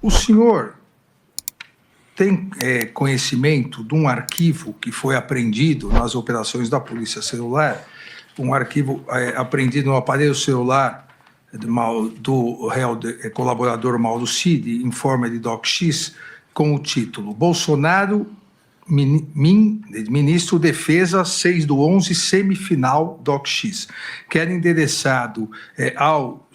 O senhor tem conhecimento de um arquivo que foi apreendido nas operações da Polícia Celular, um arquivo apreendido no aparelho celular do réu colaborador Mauro Cid, informe de DocX, com o título Bolsonaro, Ministro Defesa 6/11, semifinal DocX, que era endereçado ao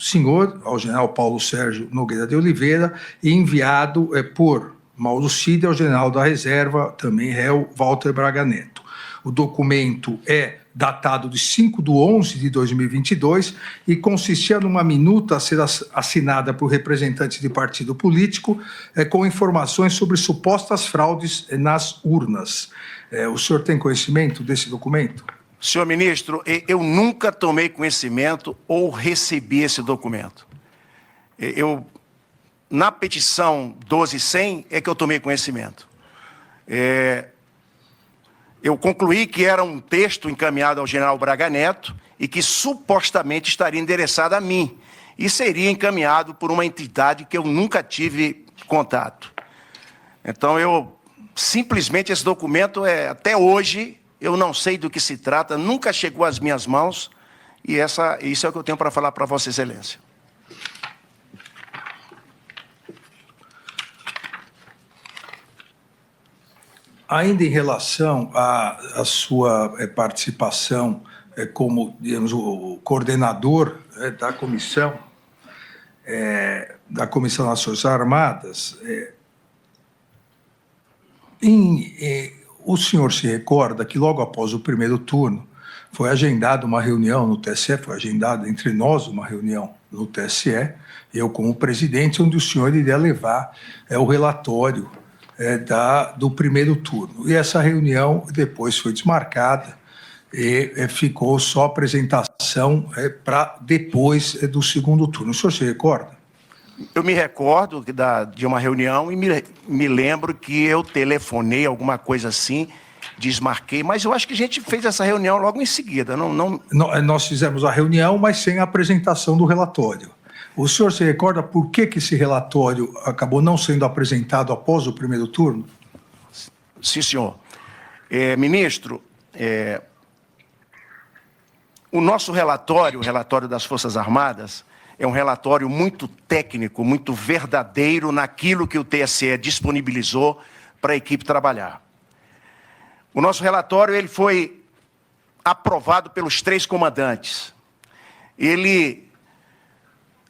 general Paulo Sérgio Nogueira de Oliveira, e enviado por Mauro Cid ao general da reserva, também réu Walter Braga Neto. O documento é datado de 5/11/2022 e consistia numa minuta a ser assinada por representantes de partido político com informações sobre supostas fraudes nas urnas. O senhor tem conhecimento desse documento? Senhor ministro, eu nunca tomei conhecimento ou recebi esse documento. Na petição 12.100 é que eu tomei conhecimento. Eu concluí que era um texto encaminhado ao general Braga Neto e que supostamente estaria endereçado a mim e seria encaminhado por uma entidade que eu nunca tive contato. Então, simplesmente esse documento, até hoje, eu não sei do que se trata, nunca chegou às minhas mãos, e isso é o que eu tenho para falar para Vossa Excelência. Ainda em relação à sua participação como, digamos, o coordenador da Comissão das Forças Armadas, o senhor se recorda que logo após o primeiro turno foi agendada uma reunião no TSE, foi agendada entre nós uma reunião no TSE, eu como presidente, onde o senhor iria levar o relatório do primeiro turno. E essa reunião depois foi desmarcada e ficou só apresentação para depois do segundo turno. O senhor se recorda? Eu me recordo de uma reunião e me lembro que eu telefonei, alguma coisa assim, desmarquei, mas eu acho que a gente fez essa reunião logo em seguida. Nós fizemos a reunião, mas sem a apresentação do relatório. O senhor se recorda por que esse relatório acabou não sendo apresentado após o primeiro turno? Sim, senhor. Ministro, o nosso relatório, o relatório das Forças Armadas, é um relatório muito técnico, muito verdadeiro naquilo que o TSE disponibilizou para a equipe trabalhar. O nosso relatório ele foi aprovado pelos 3 comandantes.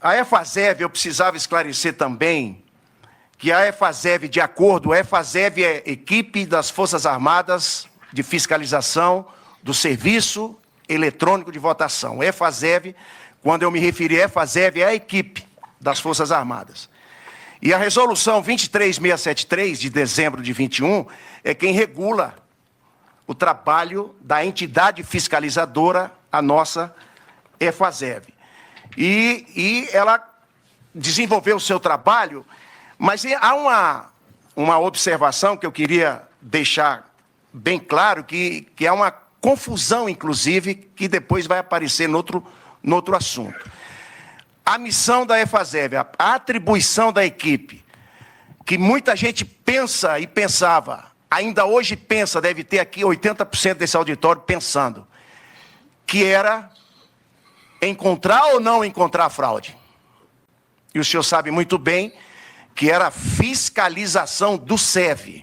A EFASEV, eu precisava esclarecer também que a EFASEV, de acordo, a EFASEV é equipe das Forças Armadas de fiscalização do Serviço Eletrônico de Votação. EFASEV, quando eu me referi a EFASEV, é a equipe das Forças Armadas. E a resolução 23673, de dezembro de 21, é quem regula o trabalho da entidade fiscalizadora, a nossa EFASEV. E ela desenvolveu o seu trabalho, mas há uma observação que eu queria deixar bem claro, que há uma confusão, inclusive, que depois vai aparecer no outro assunto. A missão da EFASEV, a atribuição da equipe, que muita gente pensa e pensava, ainda hoje pensa, deve ter aqui 80% desse auditório pensando, que era encontrar ou não encontrar fraude. E o senhor sabe muito bem que era a fiscalização do SEV.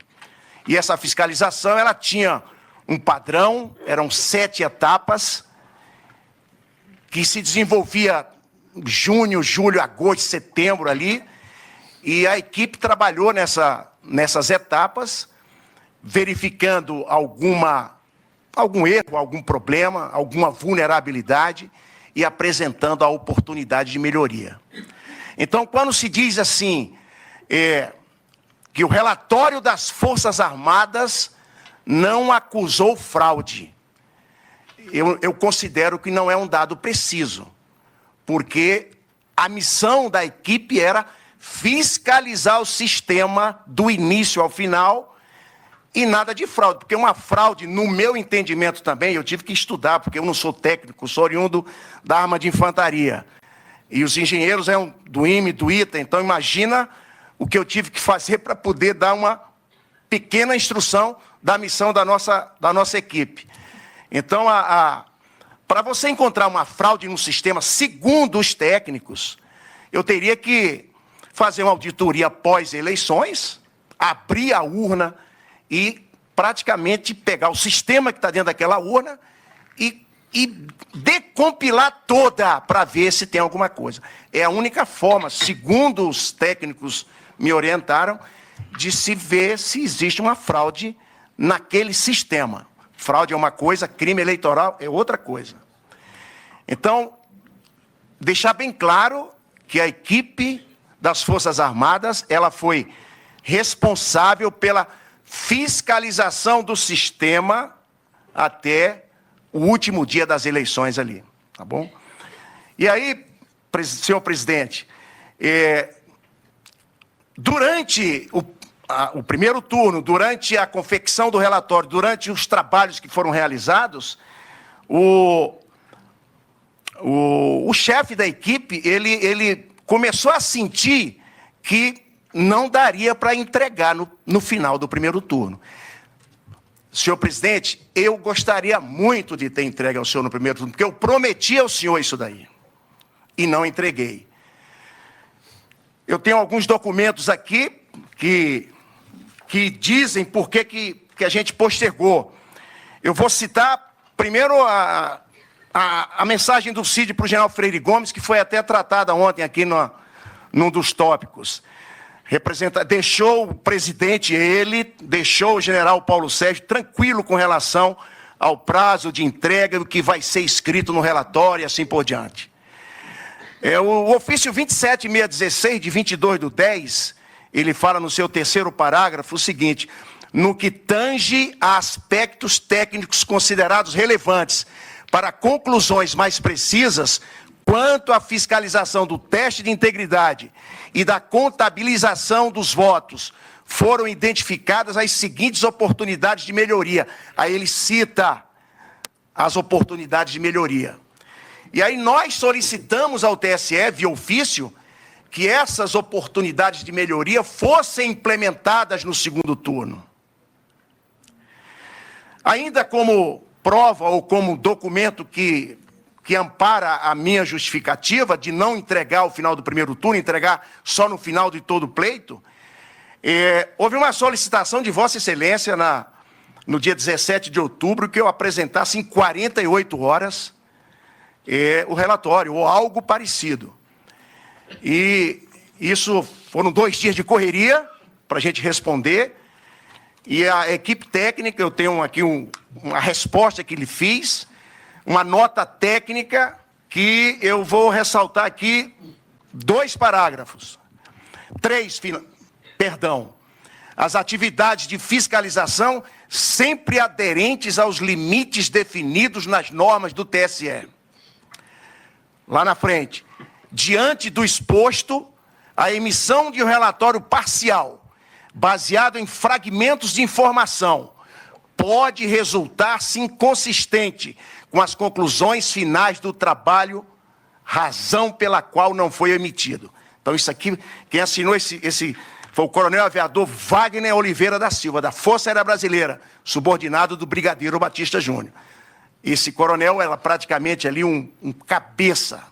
E essa fiscalização, ela tinha um padrão, eram 7 etapas, que se desenvolvia junho, julho, agosto, setembro ali, e a equipe trabalhou nessas etapas, verificando algum erro, algum problema, alguma vulnerabilidade, e apresentando a oportunidade de melhoria. Então, quando se diz assim, que o relatório das Forças Armadas não acusou fraude, eu considero que não é um dado preciso, porque a missão da equipe era fiscalizar o sistema do início ao final e nada de fraude, porque uma fraude, no meu entendimento também, eu tive que estudar, porque eu não sou técnico, sou oriundo da arma de infantaria. E os engenheiros do IME, do ITA, então imagina o que eu tive que fazer para poder dar uma pequena instrução da missão da nossa equipe. Então, para você encontrar uma fraude no sistema, segundo os técnicos, eu teria que fazer uma auditoria pós-eleições, abrir a urna e praticamente pegar o sistema que está dentro daquela urna e decompilar toda para ver se tem alguma coisa. É a única forma, segundo os técnicos me orientaram, de se ver se existe uma fraude naquele sistema. Fraude é uma coisa, crime eleitoral é outra coisa. Então, deixar bem claro que a equipe das Forças Armadas, ela foi responsável pela fiscalização do sistema até o último dia das eleições ali, tá bom? E aí, senhor presidente, durante o primeiro turno, durante a confecção do relatório, durante os trabalhos que foram realizados, o chefe da equipe, ele começou a sentir que não daria para entregar no final do primeiro turno. Senhor presidente, eu gostaria muito de ter entregue ao senhor no primeiro turno, porque eu prometi ao senhor isso daí, e não entreguei. Eu tenho alguns documentos aqui que dizem por que a gente postergou. Eu vou citar primeiro a mensagem do CID para o general Freire Gomes, que foi até tratada ontem aqui num dos tópicos. Deixou o presidente, deixou o general Paulo Sérgio tranquilo com relação ao prazo de entrega, do que vai ser escrito no relatório e assim por diante. O ofício 27616, de 22/10, ele fala no seu terceiro parágrafo o seguinte: no que tange a aspectos técnicos considerados relevantes para conclusões mais precisas, quanto à fiscalização do teste de integridade e da contabilização dos votos, foram identificadas as seguintes oportunidades de melhoria. Aí ele cita as oportunidades de melhoria. E aí nós solicitamos ao TSE, via ofício, que essas oportunidades de melhoria fossem implementadas no segundo turno. Ainda como prova ou como documento que ampara a minha justificativa de não entregar ao final do primeiro turno, entregar só no final de todo o pleito, houve uma solicitação de Vossa Excelência no dia 17 de outubro que eu apresentasse em 48 horas o relatório, ou algo parecido. E isso foram 2 dias de correria para a gente responder, e a equipe técnica, eu tenho aqui uma resposta que lhe fiz, uma nota técnica que eu vou ressaltar aqui 2 parágrafos. 3, perdão. As atividades de fiscalização sempre aderentes aos limites definidos nas normas do TSE. Lá na frente. Diante do exposto, a emissão de um relatório parcial, baseado em fragmentos de informação, pode resultar-se inconsistente com as conclusões finais do trabalho, razão pela qual não foi emitido. Então, isso aqui, quem assinou esse foi o coronel aviador Wagner Oliveira da Silva, da Força Aérea Brasileira, subordinado do brigadeiro Batista Júnior. Esse coronel era praticamente ali um cabeça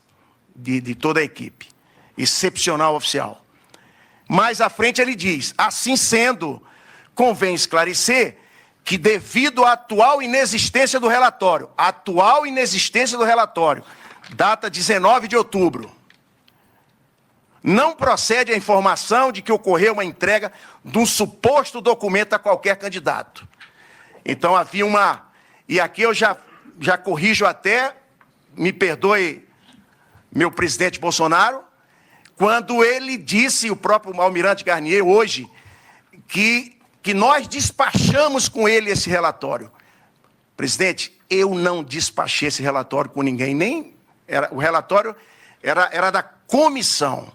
de toda a equipe. Excepcional oficial. Mais à frente ele diz: assim sendo, convém esclarecer que, devido à atual inexistência do relatório, data 19 de outubro, não procede a informação de que ocorreu uma entrega de um suposto documento a qualquer candidato. Então havia e aqui eu já corrijo até, me perdoe, meu presidente Bolsonaro, quando ele disse, o próprio almirante Garnier, hoje, que nós despachamos com ele esse relatório. Presidente, eu não despachei esse relatório com ninguém, o relatório era da comissão.